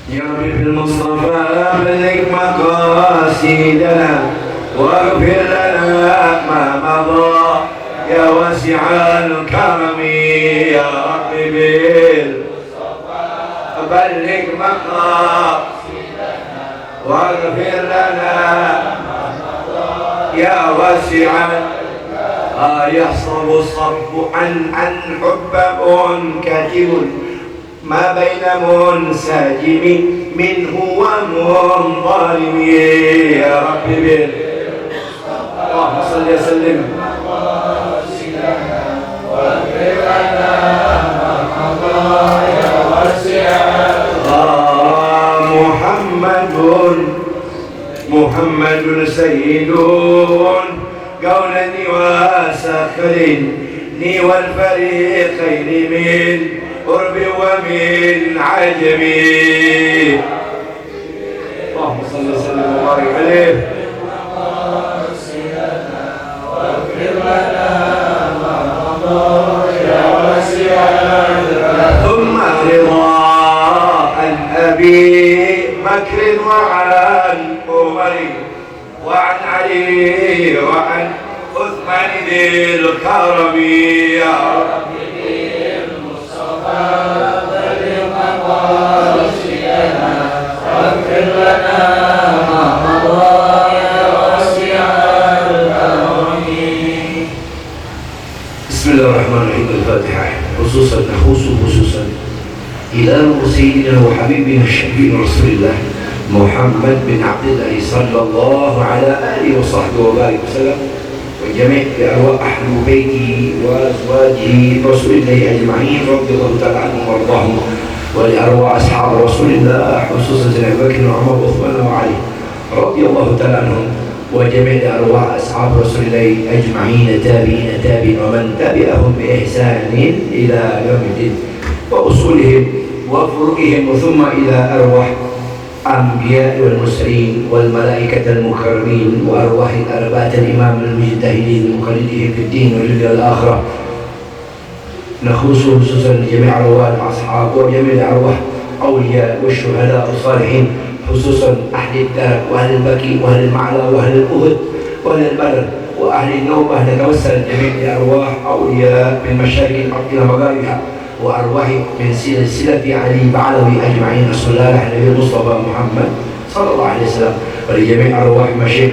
يا رب في المصطفى بلغ مقاصدنا واغفر لنا ما مضى يا واسع الكرم يا رب بالمصطفى بلغ مقاصدنا واغفر لنا ما مضى يا واسع يحصب الصب عن حب منكتب ما بين منسجم منه ومنظلم يا رب اللهم صل وسلم واغفر لنا ما مضى يا واسع محمد سيد كونني وسخرني والفريقين من قرب ومن عجم اللهم صل وسلم وبارك عليه واغفر لنا ما مضى يا واسع ثم رضا عن ابي بكر وعن عمر وعن علي وعن عثمان ذي الكرم يا رب واغفر لنا ما مضى يا واسع الكرم. بسم الله الرحمن الرحيم. الفاتحة. خصوصا إلى سيدنا وحبيبنا الشفيع رسول الله محمد بن عبد الله صلى الله على آله وصحبه وبارك وسلم، وجميع أرواح أهل بيته وأزواجه رسول الله أجمعين رضي الله تعالى عنهم وارضاهم، ولأرواح أصحاب رسول الله خصوصا أبي بكر وعمر وعثمان وعلي رضي الله تعالى عنهم، وجميع أرواح أصحاب رسول الله أجمعين تابعين ومن تبعهم بإحسان إلى يوم الدين، وأصولهم وفروعهم، وثم إلى أرواح الأنبياء والمرسلين والملائكة المكرمين، وأرواح الأربعة الإمام المجتهدين المقلدين في الدين والدنيا والآخرة، نخص خصوصا جميع أرواح الأصحاب وجميع أرواح أولياء والشهداء والصالحين، خصوصا أهل الدرب وأهل البكي وأهل المعلى وأهل الأهد وأهل البدر وأهل النوبة. نتوسل جميع لأرواح أولياء من مشارق الأرض إلى مغاربها، وأرواح من سلسلة علي بعلوي أجمعين صلى الله على النبي المصطفى محمد صلى الله عليه وسلم، ولجميع أرواح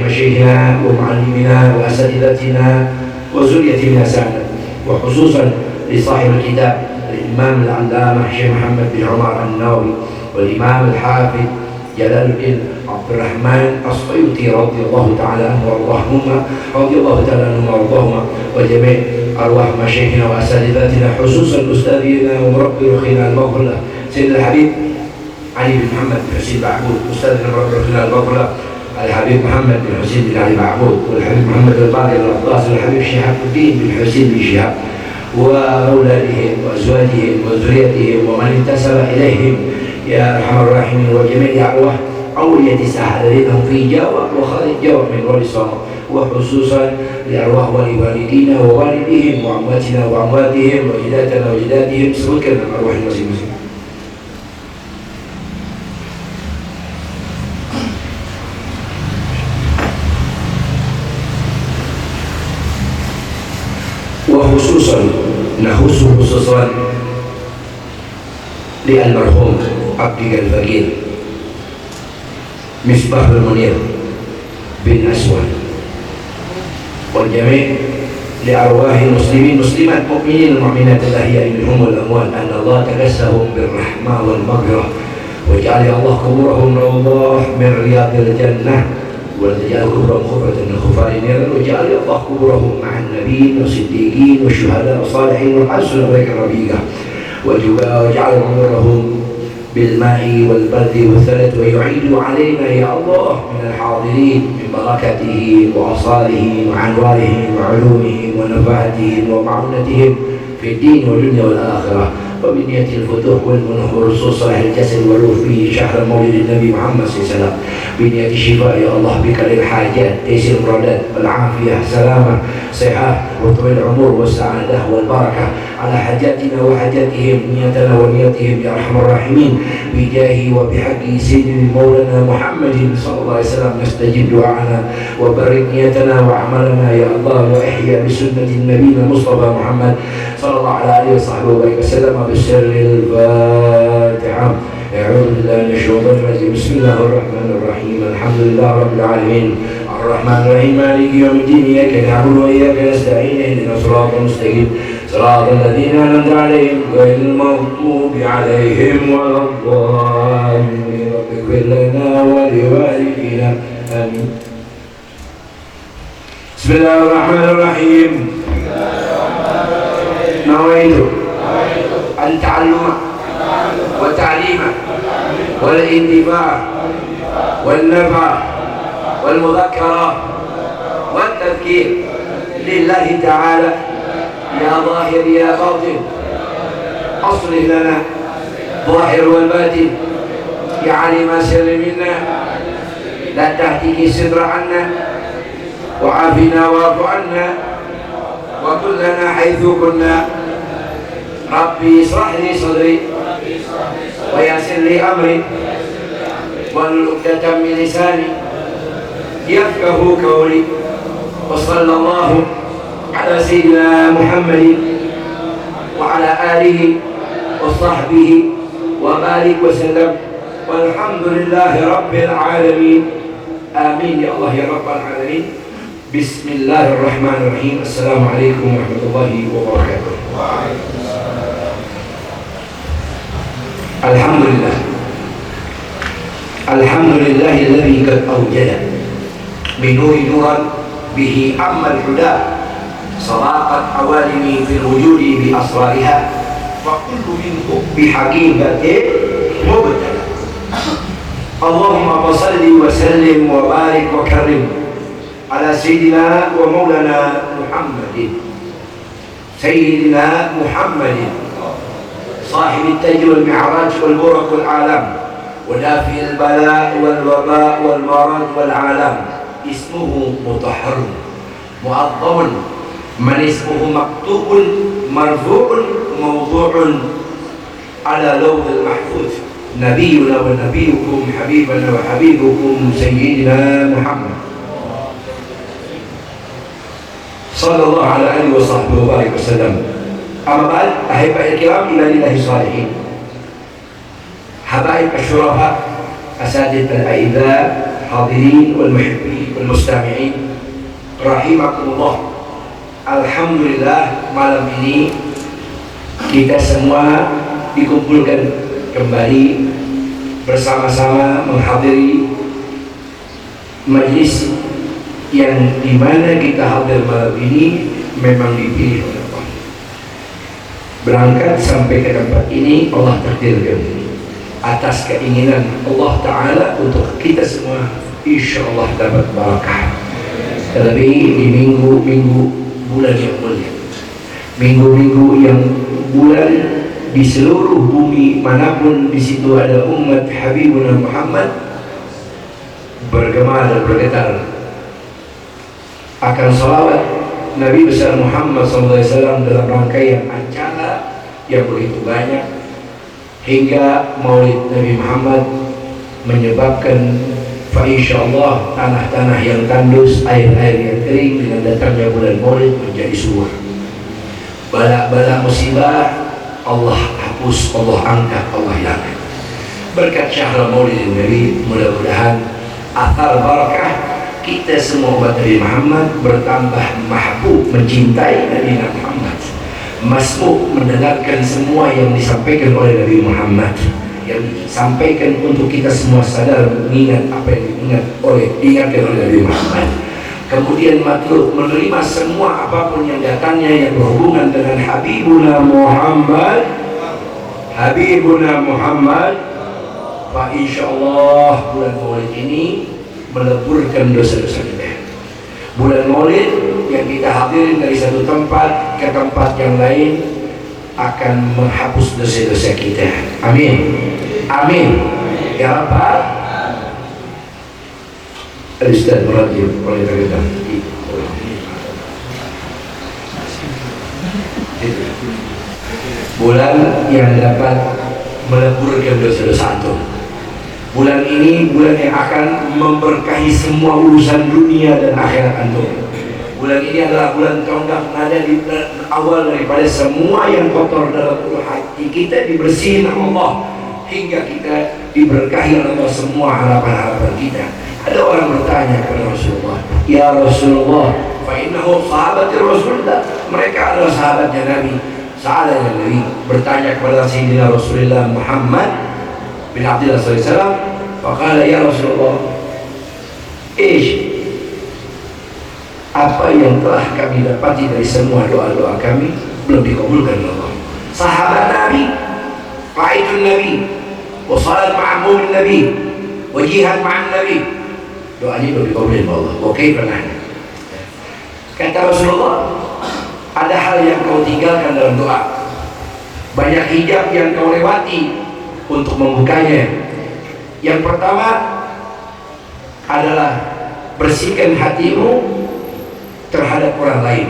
مشايخنا ومعلمنا وأساتذتنا وذريتنا سعدا، وخصوصا لصاحب الكتاب الإمام العلامة الشيخ محمد بن عمر النووي، والإمام الحافظ جلال الدين عبد الرحمن السيوطي رضي الله تعالى عنه وارضاهما، وجميع أرواح مشايخنا وأساتذتنا، خصوصا أستاذنا ومربي رخينا المغفر له سيدنا الحبيب علي بن محمد بن حسين بعبود، أستاذنا مربي رخينا المغفر له الحبيب محمد بن حسين بن علي بعبود، والحبيب محمد القاضي العباس، والحبيب شهاب الدين بن حسين بن شهاب، وأولادهم وأزواجهم وذريتهم ومن انتسب إليهم يا أرحم الراحمين، وجميع أرواح أولياء سعادة لهم في جواب وخارج جواب من ورثهم، وخصوصا لأرواح والدينا ووالديهم وأمواتنا وأمواتهم وجداتنا وجداتهم، سبحانك من أرواح المسلمين. وخصوصا خصوصا للمرحوم عبد الفقير مصباح المنير بن أسود، والجميع لأرواح المسلمين مسلمات مؤمنين المؤمنات الأحياء منهم والأموات، أن الله تكسهم بالرحمة والمغفرة، وجعل الله قبورهم روضة من رياض الجنة، وجعل قبورهم خفرة من خفار النار، وجعل الله قبورهم مع النبيين والصديقين والشهداء والصالحين وحسن أولئك رفيقا، وجعل قبورهم بالماء والبرد والثلج، ويعيد علينا يا الله من الحاضرين من بركته وأصالهم وعنوانهم وعلومهم ونفعتهم ومعونتهم في الدين والدنيا والآخرة، وبنية الفتوح والمنح والرسول صالح الجسد والروح فيه شهر مولد النبي محمد صلى الله عليه وسلم، بنية الشفاء يا الله بك للحاجات، تيسير المرادات والعافية، سلامة، صحة وطول العمر والسعادة والبركة، على حاجاتنا وحاجاتهم نيتنا ونيتهم يا أرحم الراحمين بجاه وبحق سيدنا مولانا محمد صلى الله عليه وسلم نستجيب دعاءنا وبارك نيتنا وعملنا يا الله وإحيا بسنة النبي المصطفى محمد صلى الله عليه وصحبه وسلم بالسر الفاتحة. أعوذ بالله من الشيطان الرجيم. بسم الله الرحمن الرحيم. الحمد لله رب العالمين الرحمن الرحيم مالك يوم الدين إياك نعبد وإياك نستعين اهدنا الصراط المستقيم صراط الذين أنعمت عليهم غير المغضوب عليهم ولا الضالين رب اغفر لنا ولوالدينا آمين. بسم الله الرحمن الرحيم. نويت التعلم والتعليم والانتفاع والنفع والمذكرة والتذكير لله تعالى يا ظاهر يا باطن أصلح لنا ظاهر والباطن يا عليم سر منا لا تهتك الستر عنا وعافنا واعف عنا وكلنا حيث كنا ربي اشرح لي صدري ويسر لي أمري والعقدة من لساني يفقه قولي وصلى الله على سيدنا محمد وعلى آله وصحبه وبارك وسلم والحمد لله رب العالمين آمين يا الله يا رب العالمين. بسم الله الرحمن الرحيم. السلام عليكم ورحمة الله وبركاته. الحمد لله الحمد لله الذي قد أوجد من نور نورا به أما الهدى صراقت عوالمي في الوجود بأسرارها فكل منه بحقيقته مبتلى. اللهم صل وسلم وبارك وكرم على سيدنا ومولانا محمد سيدنا محمد صاحب التاج والمعراج والبرق والعالم ودافع البلاء والوباء والمرض والعالم. اسمه مطهر معظم من اسمه مكتوب مرفوع موضوع على لوح المحفوظ نبينا ونبيكم حبيبنا وحبيبكم سيدنا محمد صلى الله على آله وصحبه وبارك وسلم. أما بعد أحبائي الكرام عباد الله الصالحين حبائب الشرفاء أساتذة الأعزاء حاضرين والمحبين والمستمعين رحمكم الله. Alhamdulillah malam ini kita semua dikumpulkan kembali bersama-sama menghadiri majlis yang dimana kita hadir malam ini memang dipilih oleh Allah. Berangkat sampai ke tempat ini Allah takdirkan atas keinginan Allah Ta'ala untuk kita semua insya Allah dapat barakah. Terlebih di minggu-minggu bulan yang mulia, minggu-minggu yang bulan di seluruh bumi manapun di situ ada umat Habibuna Muhammad bergema dan bergetar akan salawat Nabi besar Muhammad SAW dalam rangkaian acara yang begitu banyak hingga Maulid Nabi Muhammad menyebabkan insyaallah tanah-tanah yang tandus, air-air yang kering dengan datangnya bulan Maulid menjadi subur. Bala-bala musibah Allah hapus, Allah angkat, Allah hilangkan. Berkat syahrul Maulid Nabi, mudah-mudahan athar barakah kita semua umat Nabi Muhammad bertambah mahbub mencintai Nabi Muhammad, masmuk mendengarkan semua yang disampaikan oleh Nabi Muhammad, yang disampaikan untuk kita semua sadar mengingat apa yang diingatkan oleh Nabi Muhammad. Kemudian matlub menerima semua apapun yang datangnya yang berhubungan dengan Habibuna Muhammad, Habibuna Muhammad. Fa insyaallah bulan Maulid ini meleburkan dosa-dosa kita. Bulan Maulid yang kita hadirin dari satu tempat ke tempat yang lain akan menghapus dosa-dosa kita. Amin. Amin. Ya Rabbal. Al-Ustaz Murajib oleh kita. bulan yang dapat meleburkan dosa-dosa antum. Bulan ini bulan yang akan memberkahi semua urusan dunia dan akhirat antum. Bulan ini adalah bulan tonggak nada di awal daripada semua yang kotor dalam hati kita dibersihin oleh Allah, hingga kita diberkahi oleh Allah semua harapan-harapan kita. Ada orang bertanya kepada Rasulullah, ya Rasulullah, fa innahu sahabat Rasulullah, mereka adalah sahabatnya Nabi. Sahabatnya Nabi bertanya kepada Sayyidina Rasulullah Muhammad bin Abdullah SAW, faqala ya Rasulullah, apa yang telah kami dapati dari semua doa-doa kami belum dikabulkan oleh Allah. Sahabat Nabi, qaidun Nabi, wa salat ma'amun Nabi, wa jihad ma'an Nabi, doanya belum dikabulkan oleh Allah. Oke, pernah. Kata Rasulullah, ada hal yang kau tinggalkan dalam doa, banyak hijab yang kau lewati untuk membukanya. Yang pertama adalah bersihkan hatimu terhadap orang lain.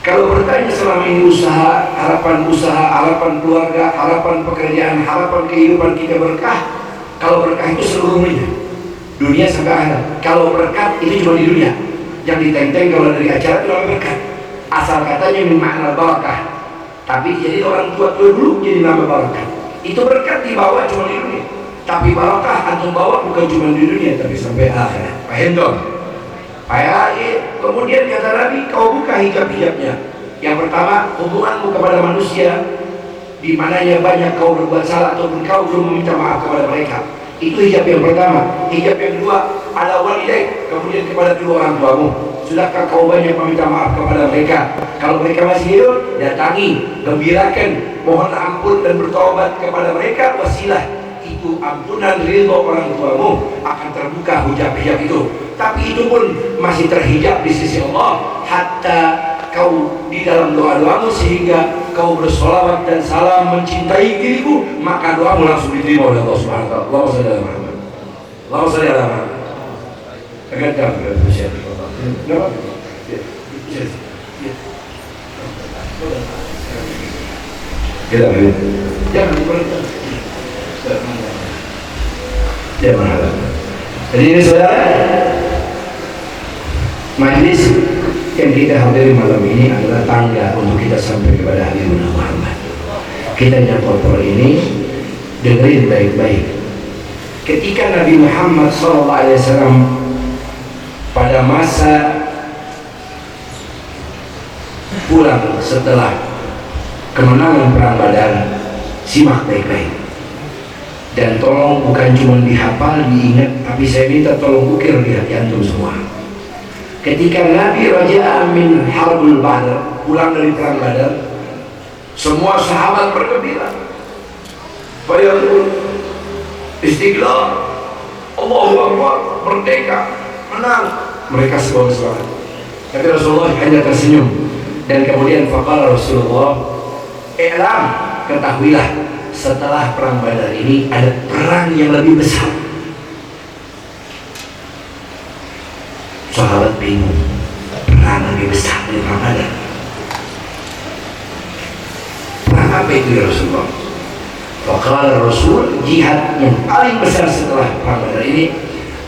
Kalau bertanya selama ini harapan keluarga, harapan pekerjaan, harapan kehidupan kita berkah. Kalau berkah itu seluruhnya, dunia sampai akhirat. Kalau berkat itu cuma di dunia, yang ditenteng kalau dari acara itu namanya berkat. Asal katanya min makna barakah, tapi jadi orang tua dulu jadi nama barakah. Itu berkat dibawa cuma di dunia, tapi barakah antum bawa bukan cuma di dunia tapi sampai akhirat. Paham dong? Kemudian kata Nabi, kau buka hijab-hijabnya. Yang pertama, hubunganmu kepada manusia, di mananya banyak kau berbuat salah ataupun kau belum meminta maaf kepada mereka. Itu hijab yang pertama. Hijab yang kedua, ala walidaik, kemudian kepada kedua orang tuamu. Sudahkah kau banyak meminta maaf kepada mereka? Kalau mereka masih hidup, datangi, gembirakan, mohon ampun dan bertobat kepada mereka. Wasilah itu ampunan ridho orang tuamu akan terbuka hijab-hijab itu. Tapi itu pun masih terhijab di sisi Allah, hatta kau di dalam doa-doamu sehingga kau bersolawat dan salam mencintai diriku, maka doamu langsung diterima oleh Allah Subhanahu wa taala. Allahumma shalli ala Muhammad. Allahumma shalli ala Muhammad. Agak jam bersiap. Kenapa? Jangan diperintah. Jangan. Jadi ini saudara, majlis yang kita hadiri malam ini adalah tangga untuk kita sampai kepada Habibuna Muhammad. Kita yang kotor ini dengerin baik-baik. Ketika Nabi Muhammad SAW pada masa pulang setelah kemenangan perang Badar, simak baik-baik. Dan tolong bukan cuma dihafal, diingat, tapi saya minta tolong ukir di hati antum semua. Ketika Nabi Raja Amin Harbul Badar pulang dari perang Badar, semua sahabat bergembira. Bayangkan Istiqlal, Allahu Akbar, merdeka, menang. Mereka semua bersemangat. Tapi Rasulullah hanya tersenyum. Dan kemudian faqala Rasulullah, "I'lam, ketahuilah, setelah perang Badar ini ada perang yang lebih besar." Sahabat bingung, perang lebih besar dari perang Badar. Perang apa itu ya Rasulullah? Faqala Rasul, jihad yang paling besar setelah perang Badar ini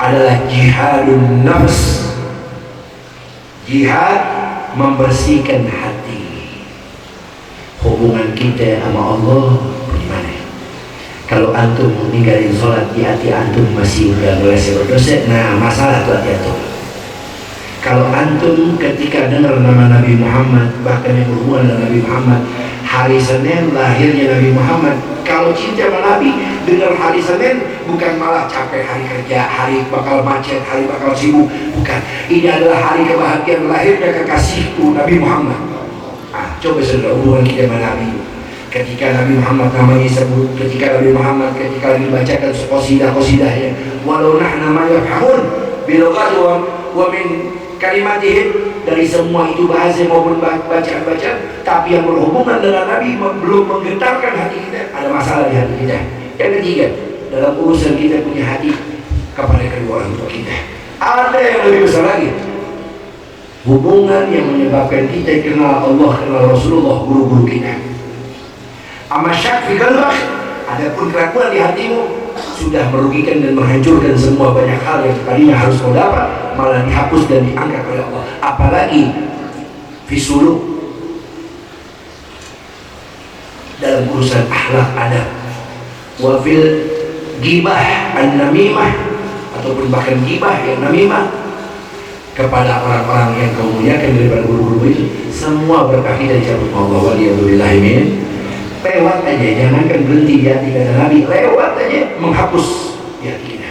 adalah jihadun nafs, jihad membersihkan hati. Hubungan kita sama Allah bagaimana? Kalau antum ninggalin sholat di hati antum masih udah meleset berdosa, nah masalah tuh hati antum. Kalau antum ketika dengar nama Nabi Muhammad, bahkan yang berhubungan dengan Nabi Muhammad, hari Senin lahirnya Nabi Muhammad, kalau cinta sama Nabi, dengar hari Senin bukan malah capek hari kerja, hari bakal macet, hari bakal sibuk, bukan. Ini adalah hari kebahagiaan lahirnya kekasihku Nabi Muhammad. Coba saudara hubungan kita sama Nabi. Ketika Nabi Muhammad namanya disebut, ketika Nabi Muhammad ketika dibacakan qasidah-qasidahnya, walau nahna ma yafhamun bilughati wa min kalimatihim, dari semua itu bahasa maupun bacaan-bacaan, tapi yang berhubungan dengan Nabi belum menggetarkan hati kita, ada masalah di hati kita. Yang ketiga, dalam urusan kita punya hati kepada kedua orang tua kita, ada yang lebih besar lagi, hubungan yang menyebabkan kita kenal Allah, kenal Rasulullah, guru-guru kita. Amma syak fi qalbak, adapun keraguan di hatimu sudah merugikan dan menghancurkan semua banyak hal yang tadinya harus kau dapat, malah dihapus dan diangkat oleh Allah. Apalagi fi suluk, dalam urusan akhlak adab, wa fil ghibah an-namimah, ataupun bahkan ghibah yang namimah kepada orang-orang yang kau muliakan daripada guru-guru itu, semua berkah kita dicabut Allah. Waliyadzubillahi min. Lewat aja, jangankan berhenti di hati, kata Nabi, lewat aja menghapus di hati kita.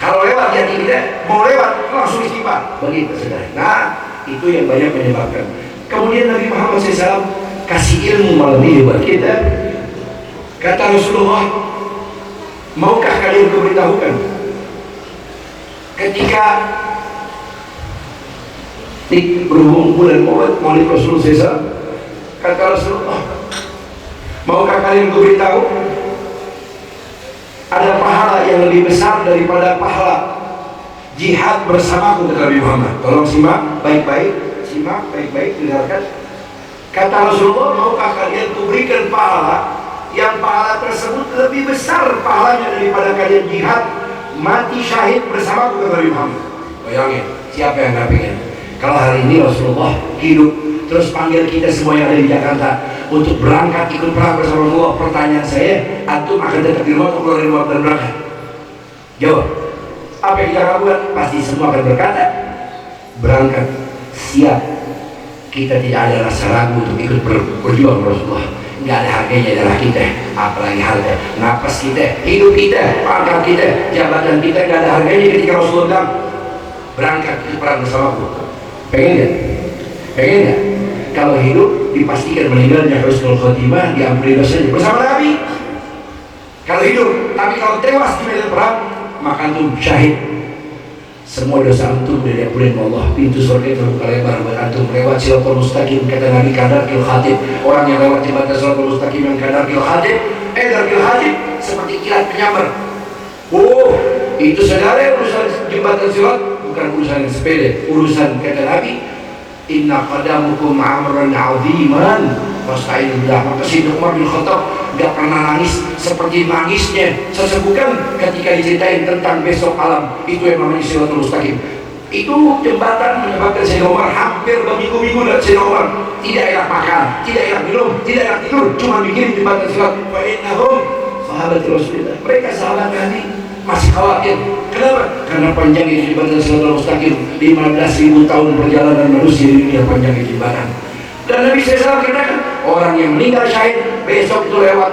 Kalau lewat di hati kita, mau lewat langsung istighfar, begitu saudara. Nah, itu yang banyak menyebabkan. Kemudian Nabi Muhammad SAW kasih ilmu malam ini buat kita. Kata Rasulullah, maukah kalian kuberitahukan ketika berhubung bulan Maulid Rasulullah SAW, kata Rasulullah, maukah kalian beritahu ada pahala yang lebih besar daripada pahala jihad bersamaku, kata Nabi Muhammad. Tolong simak baik-baik, dengarkan. Kata Rasulullah, maukah kalian kuberikan pahala yang pahala tersebut lebih besar pahalanya daripada kalian jihad mati syahid bersamaku, kata Nabi Muhammad. Bayangin, siapa yang gak pengen? Kalau hari ini Rasulullah hidup terus panggil kita semua yang ada di Jakarta untuk berangkat ikut perang bersama Rasulullah, pertanyaan saya, antum akan tetap di rumah atau keluar dari rumah dan berangkat? Jawab. Apa yang kita lakukan? Pasti semua akan berkata berangkat, siap. Kita tidak ada rasa ragu untuk ikut berjuang Rasulullah. Nggak ada harganya darah kita, apalagi harga napas kita, hidup kita, pangkat kita, jabatan kita, nggak ada harganya ketika Rasulullah bilang berangkat ikut perang bersamaku. Pengen nggak? Pengen nggak? Kalau hidup dipastikan meninggalnya husnul khotimah, diampuni dosanya bersama Nabi. Kalau hidup, tapi kalau tewas di medan perang, maka antum syahid. Semua dosa antum sudah diampuni Allah. Pintu surga terbuka lebar buat antum lewat siratal mustaqim, kata Nabi, kadarkil khatib. Orang yang lewat jembatan siratal mustaqim yang kadarkil khatib, kadarkil khatib seperti kilat penyambar. Oh, itu saudara, urusan jembatan sirat bukan urusan yang sepele, urusan, kata Nabi, inna qadamukum amran aziman fasta'inu billah. Maka Sayyidina Umar bin Khattab gak pernah nangis seperti nangisnya sesebukan ketika diceritain tentang besok alam. Itu yang namanya siratal mustaqim. Itu jembatan menyebabkan Sayyidina Umar hampir berminggu-minggu dan Sayyidina Umar tidak enak makan, tidak enak minum, tidak enak tidur, cuma bikin jembatan sirat. Wa innahum sahabat Rasulullah, mereka sahabat Nabi, masih khawatir. Kenapa? Karena panjangnya jembatan siratal mustaqim, 15.000 tahun perjalanan manusia di dunia, panjangnya jembatan. Dan Nabi SAW katakan, orang yang meninggal syahid besok itu lewat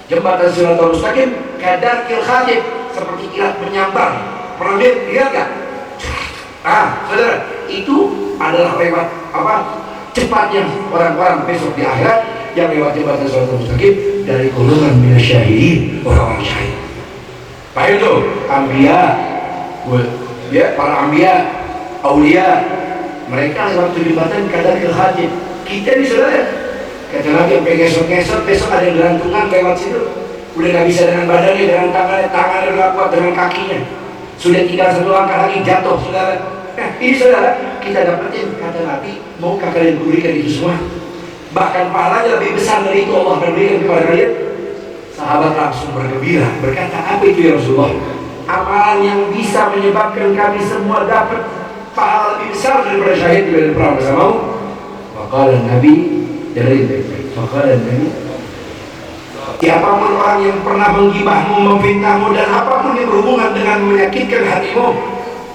jembatan siratal mustaqim kadarkil khatib, seperti kilat menyambar. Pernah lihat gak? Saudara, itu adalah lewat apa? Cepatnya orang-orang besok di akhirat yang lewat jembatan siratal mustaqim dari golongan minasyahidin, orang-orang syahid. Paham tuh? Ambiya, ya, para ambiya, aulia, mereka lewat jembatan kadarkil khatib. Kita nih saudara, kata Nabi, sampai ngesot-ngesot, besok ada yang gelantungan lewat situ. Udah gak bisa dengan badannya, dengan tangannya gak kuat, dengan kakinya. Sudah tinggal satu langkah lagi jatuh, saudara. Ini saudara, kita dapetin, kata Nabi, maukah kalian berikan itu semua? Bahkan pahalanya lebih besar dari itu Allah akan berikan kepada kalian. Sahabat langsung bergembira, berkata, apa itu ya Rasulullah? Amalan yang bisa menyebabkan kami semua dapat pahala lebih besar daripada syahid di medan perang bersamamu. Maka Nabi, dari baik-baik, maka Nabi, siapapun orang yang pernah menggibahmu, memfitnahmu, dan apapun yang berhubungan dengan menyakitkan hatimu,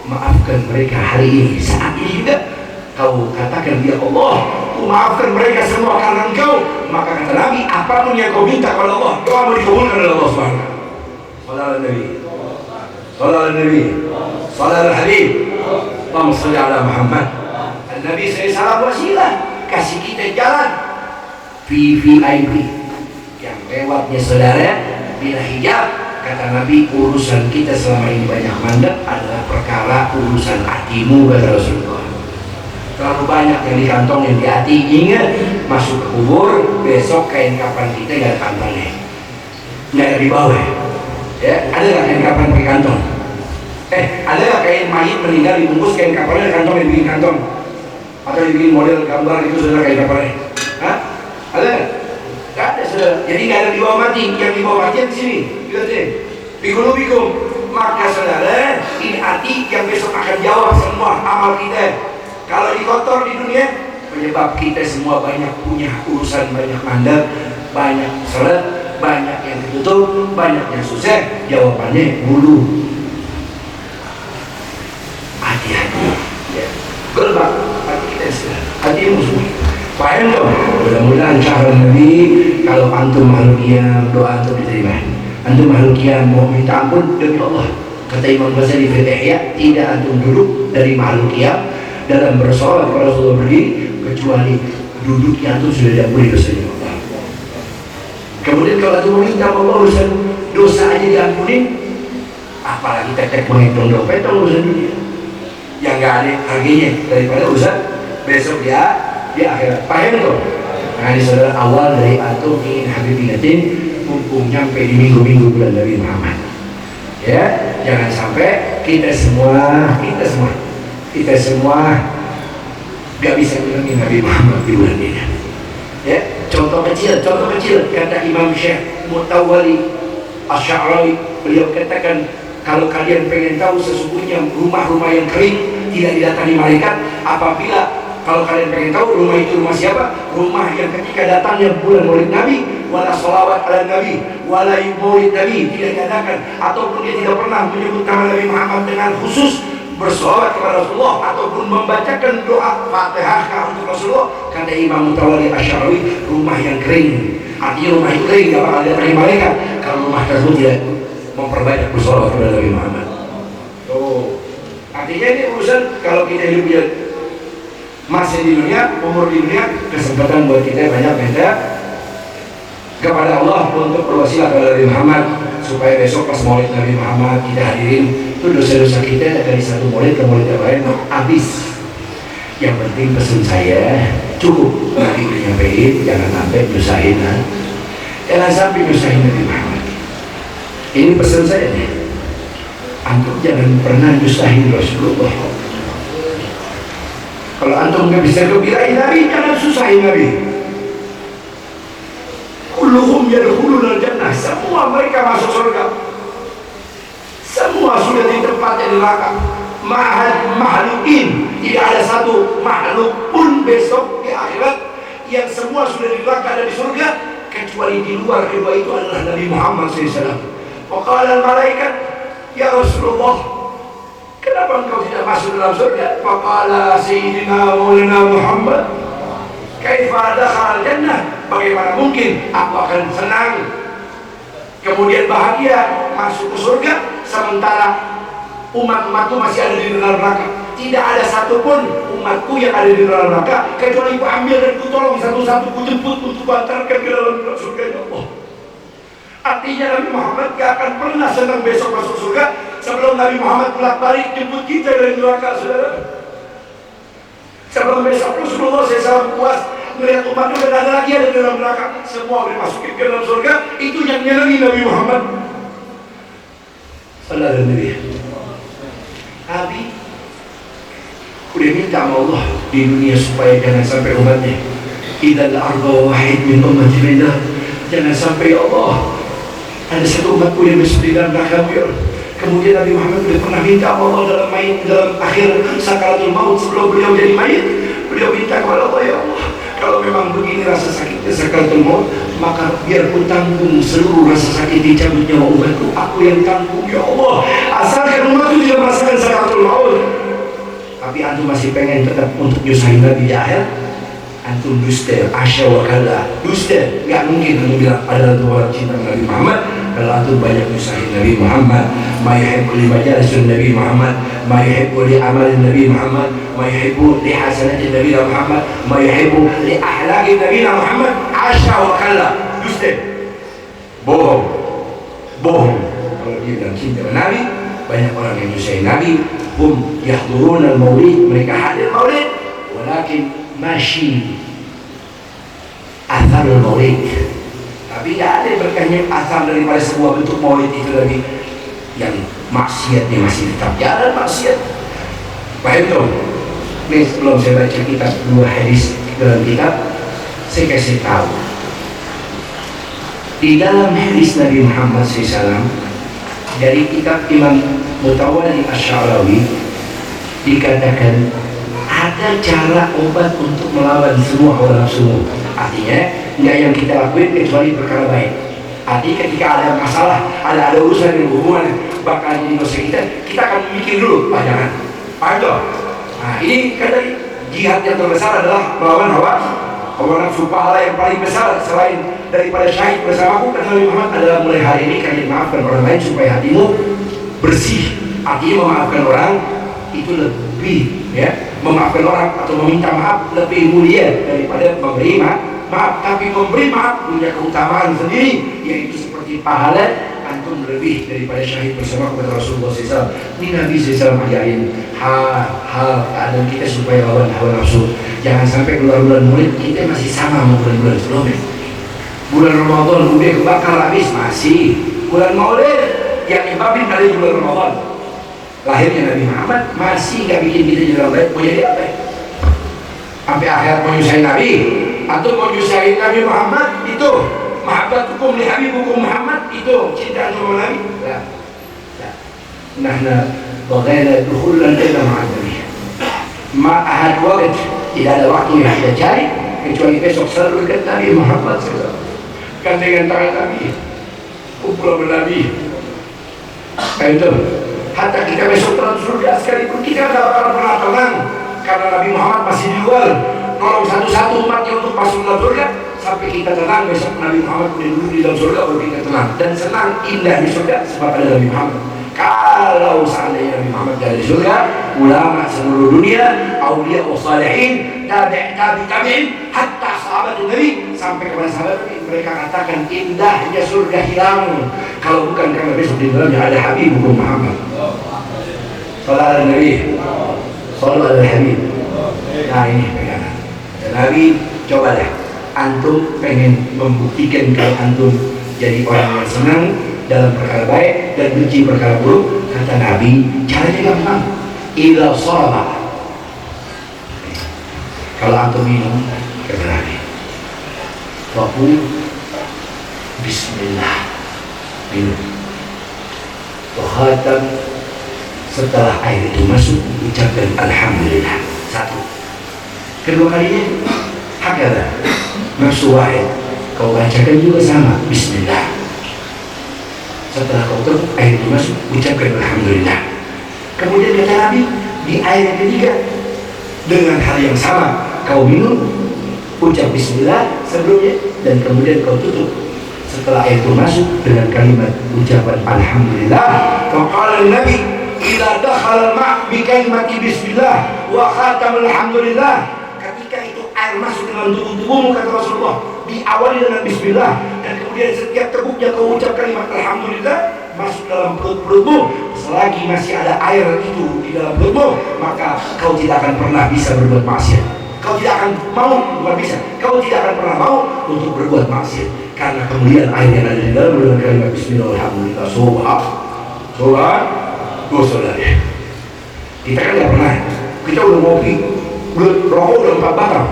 maafkan mereka hari ini, saat ini juga. Kau katakan, ya Allah, ku maafkan mereka semua karena Engkau. Maka kata Nabi, apapun yang kau minta kepada Allah, doamu dikabulkan oleh Allah Subhanahu. Sallallahu Nabi, sallallahu Nabi, sallallahu Habib, Allahumma salli ala Muhammad. Nabi SAW wasilah, kasih kita jalan VVIP yang lewatnya saudara bila hijab. Kata Nabi, urusan kita selama ini banyak mandek adalah perkara urusan hatimu, kata Rasulullah. Terlalu banyak yang dikantongin di hati. Ingat, masuk ke kubur, besok kain kapan kita gak ada kantongnya, gak ada di bawah. Ya, ada gak kain kapan pakai kantong? Ada gak kain mayit meninggal dibungkus kain kapannya, kantongnya dibikin kantong? Atau dibikin model gambar itu, saudara, kain kapannya? Hah? Ada gak? Gak ada. saudara. Jadi nggak ada dibawa mati, yang dibawa mati di sini. Lihat deh, bikum. Maka saudara, ini hati yang besok akan jawab semua amal kita. Kalau dikotor di dunia, penyebab kita semua banyak punya urusan, banyak mandek, banyak seret, banyak yang tertutup, banyak yang susah. Jawabannya bulu. Hati-hati. Ya. Gerbang hati kita sudah. Hati musuh. Paham dong? Mudah-mudahan cara Nabi, kalau antum makhluk yang doa antum diterima. Antum makhluk yang mau minta ampun demi Allah. Kata Imam Ghazali fil Ihya, tidak antum duduk dari makhluk yang dalam bersolat kepada Rasulullah berdiri kecuali duduk yang antum sudah diampuni dosanya Allah. Kemudian kalau antum meminta Allah urusan dosa aja diampuni, apalagi tek menghitung dompet urusan dunia yang nggak ada harganya daripada urusan besok dia di akhirat. Paham tuh? Nah ini saudara, awal dari antum ingin Habib ingatin mumpung nyampe di minggu-minggu bulan Nabi Muhammad. Ya, jangan sampai kita semua gak bisa mengenai Nabi Muhammad di bulan ini. Ya, contoh kecil kata Imam Syekh Mutawali Asy'ari, beliau katakan kalau kalian pengen tahu sesungguhnya rumah-rumah yang kering tidak didatangi malaikat, apabila kalau kalian pengen tahu rumah itu rumah siapa? Rumah yang ketika datangnya bulan Maulid Nabi, wala sholawat ala Nabi, wala maulid Nabi tidak diadakan, ataupun dia tidak pernah menyebut nama Nabi Muhammad dengan khusus bersolawat kepada Rasulullah, ataupun membacakan doa Fatihah untuk Rasulullah. Kata Imam Mutawali Asy'ari, rumah yang kering, artinya rumah itu kering, gak bakal didatangi malaikat kalau rumah tersebut tidak memperbanyak bersolawat kepada Nabi Muhammad. Artinya ini urusan kalau kita hidupnya masih di dunia, umur di dunia, kesempatan buat kita banyak minta kepada Allah untuk berwasilah kepada Nabi Muhammad supaya besok pas maulid Nabi Muhammad kita hadirin, itu dosa-dosa kita dari satu maulid ke maulid yang lain habis. Yang penting pesan saya cukup nanti udah nyampein, jangan sampai nyusahin, jangan sampai nyusahin Nabi Muhammad. Ini pesan saya nih, antum jangan pernah nyusahin Rasulullah. Kalau antum nggak bisa gembirain Nabi, jangan susahin Nabi. Kulluhum yadkhuluna jannah, semua mereka masuk surga. Semua sudah di tempat yang neraka. Makhlukin, tidak ada satu makhluk pun besok di akhirat yang semua sudah di neraka dan di surga, kecuali di luar kedua itu adalah Nabi Muhammad SAW. Waqala malaikat, ya Rasulullah, kenapa engkau tidak masuk dalam surga? Faqala Sayyidina Maulana Muhammad, kaifa dakhala jannah? Bagaimana mungkin aku akan senang kemudian bahagia masuk ke surga sementara umat-umatku masih ada di dalam neraka? Tidak ada satupun umatku yang ada di dalam neraka kecuali ku ambil dan ku tolong satu-satu, ku jemput untuk ku antarkan ke dalam surga ya Allah. Artinya Nabi Muhammad gak akan pernah senang besok masuk surga sebelum Nabi Muhammad pulang balik jemput kita dari neraka, saudara. Sebelum besok Rasulullah SAW puas melihat umatnya dan ada lagi ada di dalam neraka, semua dimasukin ke dalam surga, itu yang nyenangi Nabi Muhammad. Sallallahu alaihi wasallam. Nabi udah minta sama Allah di dunia supaya jangan sampai umatnya idal arda wahid min ummati minna, jangan sampai ya Allah ada satu umatku yang besok di dalam neraka. Kemudian Nabi Muhammad sudah pernah minta Allah dalam akhir sakaratul maut sebelum beliau jadi mayit, beliau minta kepada Allah, ya Allah, kalau memang begini rasa sakitnya sakaratul maut, maka biar ku tanggung seluruh rasa sakit dicabut nyawa umatku, aku yang tanggung ya Allah, asalkan umatku tidak merasakan sakaratul maut. Tapi antum masih pengen tetap untuk nyusahin Nabi di akhir, antum dusta, asya wa kala, dusta. Gak mungkin antum bilang ada orang cinta Nabi Muhammad kalau antum banyak nyusahin Nabi Muhammad. Ma yuhibbu li majalisun Nabi Muhammad, ma yuhibbu li amalin Nabi Muhammad, ma yuhibbu li hasanatin Nabi Muhammad, ma yuhibbu li ahlaki Nabi Muhammad. Asya wa kala, dusta, bohong. Kalau dia bilang cinta Nabi, banyak orang yang nyusahin Nabi. Hum yahdurun al-maulid, mereka hadir maulid, walakin masih athar maulid, tapi tidak ada berkahnya asal daripada sebuah bentuk maulid itu lagi yang maksiatnya masih tetap jalan maksiat. Paham dong? Ini sebelum saya baca kitab dua hadis dalam kitab, saya kasih tahu Di dalam hadis Nabi Muhammad SAW dari kitab Imam Mutawalli Asy-Sya'rawi dikatakan ada cara obat untuk melawan semua hawa nafsu. Artinya nggak yang kita lakuin kecuali perkara baik. Artinya ketika ada masalah, ada urusan yang hubungan bakal jadi dosa kita akan mikir dulu, jangan. Ayo. Nah, ini kan dari jihad yang terbesar adalah melawan hawa nafsu. Pahala yang paling besar selain daripada syahid bersamaku, kata Nabi Muhammad, adalah mulai hari ini kalian maafkan orang lain supaya hatimu bersih. Artinya memaafkan orang itu lebih, ya, memaafkan orang atau meminta maaf lebih mulia daripada memberi maaf. Tapi memberi maaf punya keutamaan sendiri, yaitu seperti pahala antum lebih daripada syahid bersama kepada Rasulullah SAW. Ini Nabi SAW ajarin hal keadaan kita supaya lawan hawa nafsu. Jangan sampai bulan-bulan Maulid kita masih sama sama bulan-bulan sebelumnya. Bulan Ramadan udah kebakar habis, masih bulan Maulid yang nyebabin dari bulan Ramadan lahirnya Nabi Muhammad masih nggak bikin kita jadi orang baik. Mau jadi apa? Sampai akhir mau nyusahin Nabi atau mau nyusahin Nabi Muhammad itu mahabbatukum li habibukum Muhammad itu cinta sama Nabi? Lah. Nahna bagaina dukhulan ila ma'adami. Ma ahad waqt, tidak ada waktu yang kita cari kecuali besok selalu dekat Nabi Muhammad SAW. Gandengan tangan Nabi, kumpulan Nabi. Kayak itu. Hatta kita besok dalam surga sekalipun kita tidak akan pernah tenang karena Nabi Muhammad masih di luar nolong satu-satu umatnya untuk masuk dalam surga. Sampai kita tenang besok Nabi Muhammad udah dulu di dalam surga baru kita tenang dan senang indah di surga sebab ada Nabi Muhammad. Kalau seandainya Nabi Muhammad dari surga, ulama seluruh dunia, aulia wa salihin, tabi'in, hatta sahabat Nabi sampai kepada sahabat Nabi, mereka katakan indahnya surga hilang kalau bukan karena besok di dalamnya ada Habibukum Muhammad. Sallallahu alaihi Nabi, sallallahu alaihi Habib. Nah ini pegangan. Dan Nabi, cobalah antum pengen membuktikan kalau antum jadi orang yang senang dalam perkara baik dan benci perkara buruk, kata Nabi, caranya gampang. Idza sharaba, kalau antum minum, kata Nabi, faqul bismillah, minum. Wa khatam, setelah air itu masuk, ucapkan alhamdulillah. Satu. Kedua kalinya, hakala, nafsu wahid, kau bacakan juga sama, bismillah. Setelah kau tepuk air itu masuk, ucapkan alhamdulillah. Kemudian kata Nabi, di air yang ketiga dengan hal yang sama, kau minum, ucap bismillah sebelumnya, dan kemudian kau tutup setelah air itu masuk dengan kalimat ucapan alhamdulillah. Faqala Nabi, idza dakhala al-ma' bi kalimati bismillah wa khatam alhamdulillah. Ketika itu air masuk dengan tubuhmu, kata Rasulullah, diawali dengan bismillah, dan kemudian setiap teguknya kau ucap kalimat alhamdulillah, masuk dalam perut-perutmu. Selagi masih ada air itu di dalam perutmu, maka kau tidak akan pernah bisa berbuat maksiat. Kau tidak akan mau, bukan bisa, kau tidak akan pernah mau untuk berbuat maksiat karena kemudian air yang ada di dalam dengan kalimat bismillah alhamdulillah. Saudara, kita kan tidak pernah, kita udah ngopi, rokok udah 4 batang,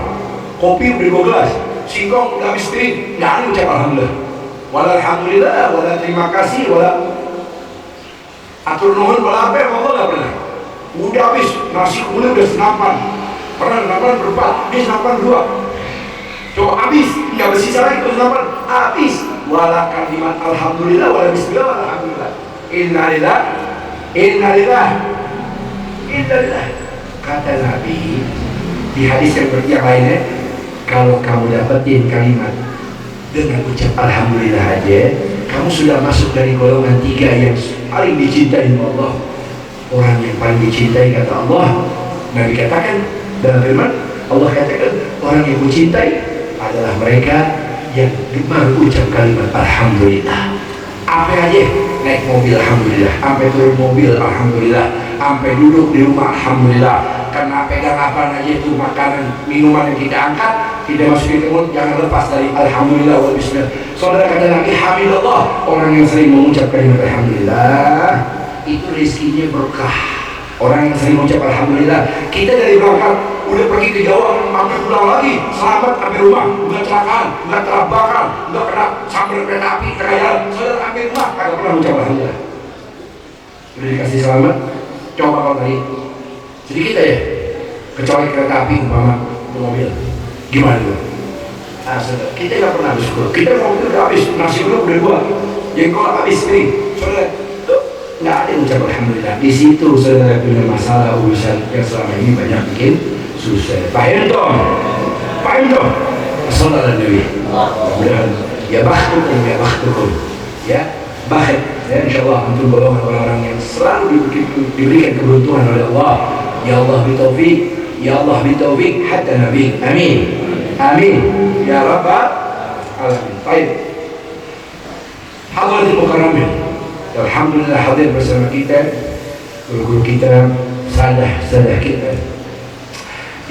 kopi udah 2 gelas, singkong udah habis piring, nggak ada ucap alhamdulillah, wala alhamdulillah, wala terima kasih, wala atur nuhun, wala apa, rokok nggak pernah. Udah habis nasi kuning udah senapan, pernah senapan berempat, ini senapan 2, coba habis, nggak bersisa lagi tuh senapan, habis. Wala kalimat alhamdulillah, wala bismillah, wala alhamdulillah. Innalillah, innalillah, innalillah. Kata Nabi di hadis yang lainnya, kalau kamu dapetin kalimat dengan ucap alhamdulillah aja, kamu sudah masuk dari golongan 3 yang paling dicintai Allah. Orang yang paling dicintai, kata Allah. Nabi katakan dalam firman, Allah katakan orang yang kucintai adalah mereka yang gemar ucap kalimat alhamdulillah. Apa aja, naik mobil alhamdulillah, sampai turun mobil alhamdulillah, sampai duduk di rumah alhamdulillah. Karena pegang apa aja itu makanan minuman yang kita angkat, kita masukin ke mulut, jangan lepas dari alhamdulillah wa bismillah. Saudara, kata Nabi, hamidallah, orang yang sering mengucap kalimat alhamdulillah itu rezekinya berkah. Orang yang sering mengucap alhamdulillah. Kita dari berangkat udah pergi ke Jawa, sampai pulang lagi selamat sampai rumah, nggak kecelakaan, nggak terabakan, nggak kena sambar kereta api terkayal, saudara sampai rumah kagak pernah mengucap alhamdulillah. Udah dikasih selamat, coba kalau tadi sedikit aja, kecuali kereta api umpama mobil, gimana tuh? Nah, saudara, kita nggak pernah bersyukur. Kita mobil udah habis, nasi belum udah dua, jengkol habis nih, saudara. Nggak ada yang ucap alhamdulillah. Di situ saudara punya masalah urusan yang selama ini banyak bikin susah. Paham dong? Paham dong? Saudara Nabi. Mudah-mudahan ya bakhtukum ya bakhit ya insyaallah antum golongan orang-orang yang selalu diberikan keberuntungan oleh Allah. Ya Allah bitaufik, ya Allah bitaufik hatta nabi. Amin. Amin. Ya rabbal alamin. Baik. Hadirin mukarramin. Alhamdulillah hadir bersama kita guru-guru kita, sadah kita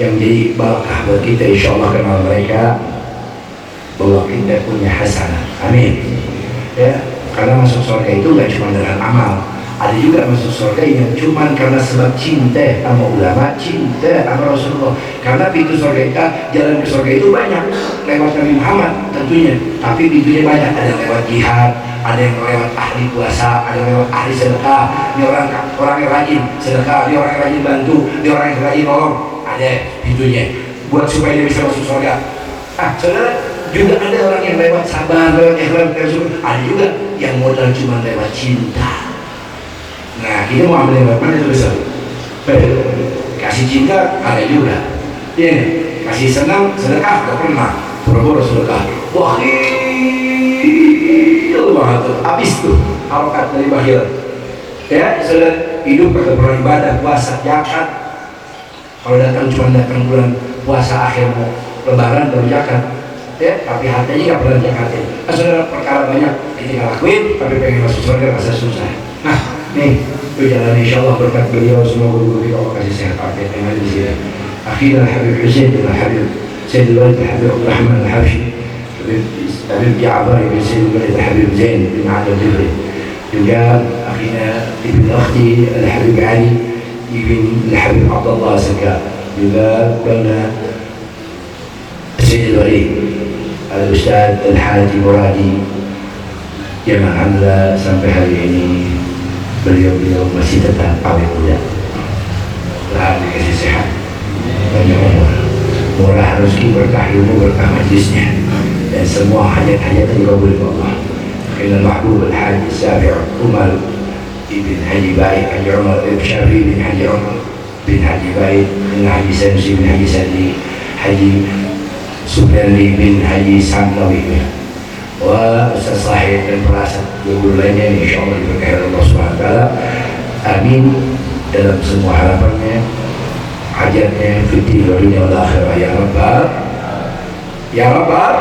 yang jadi barakah buat kita, insyaallah kenal mereka bahwa kita punya hasanah. Amin ya, karena masuk surga itu gak cuma dengan amal, ada juga masuk surga yang cuma karena sebab cinta sama ulama, cinta sama Rasulullah. Karena pintu surga itu, jalan ke surga itu banyak lewat Nabi Muhammad tentunya, tapi pintunya banyak, ada yang lewat jihad, ada yang lewat ahli puasa, ada yang lewat ahli sedekah. Ini orang yang rajin sedekah, ini orang yang rajin bantu, ini orang yang rajin nolong. Ada pintunya buat supaya dia bisa masuk surga. Saudara, juga ada orang yang lewat sabar, lewat ikhlas, lewat syukur. Ada juga yang modal cuma lewat cinta. Nah, kita mau ambil lewat mana itu besar? Kasih cinta ada juga. Iya, kasih senang sedekah gak pernah. Boro-boro sedekah. Wah, banget tuh, habis tuh harokat dari bakhil ya. Sudah hidup pada beribadah, puasa, zakat. Kalau datang cuma datang bulan puasa akhir mau lebaran baru zakat ya, tapi hatinya nggak pernah zakatin. Saudara, perkara banyak kita nggak lakuin tapi pengen masuk surga rasa susah. Nah nih itu jalan, insyaallah berkat beliau semua guru-guru kita Allah kasih sehat afiat yang ada di sini. Akhirnya Habib Hussein bin Habib Sayyidul Walid Habib Abdul Rahman Al-Habsyi, Habib Ja'far bin Sayyidul Walid Habib Zain bin Ali Al-Jibri, juga akhirnya ibn akhti Al-Habib Ali ibn Al-Habib Abdullah Saka, juga bana Sayyidul Walid Al-Ustaz Al-Haji Muradi yang alhamdulillah sampai hari ini beliau masih tetap awet muda, lalu dikasih sehat, banyak umur, murah rezeki, berkah ilmu, berkah majlisnya, dan semua hajat-hajat dikabul oleh Allah. Karena Mahbub Al-Haji Safi' Umar ibn Haji Baid, Haji Umar ibn Syafi bin Haji Umar bin Haji Baid, bin Haji Sanusi bin Haji Sadi, Haji Sufyani bin Haji Samnawi, wa Ustaz Sahih dan perasaan guru lainnya, insyaallah diberkahi Allah SWT. Amin. Dalam semua harapannya, hajatnya, fitri dunia wal akhirah, ya Rabbal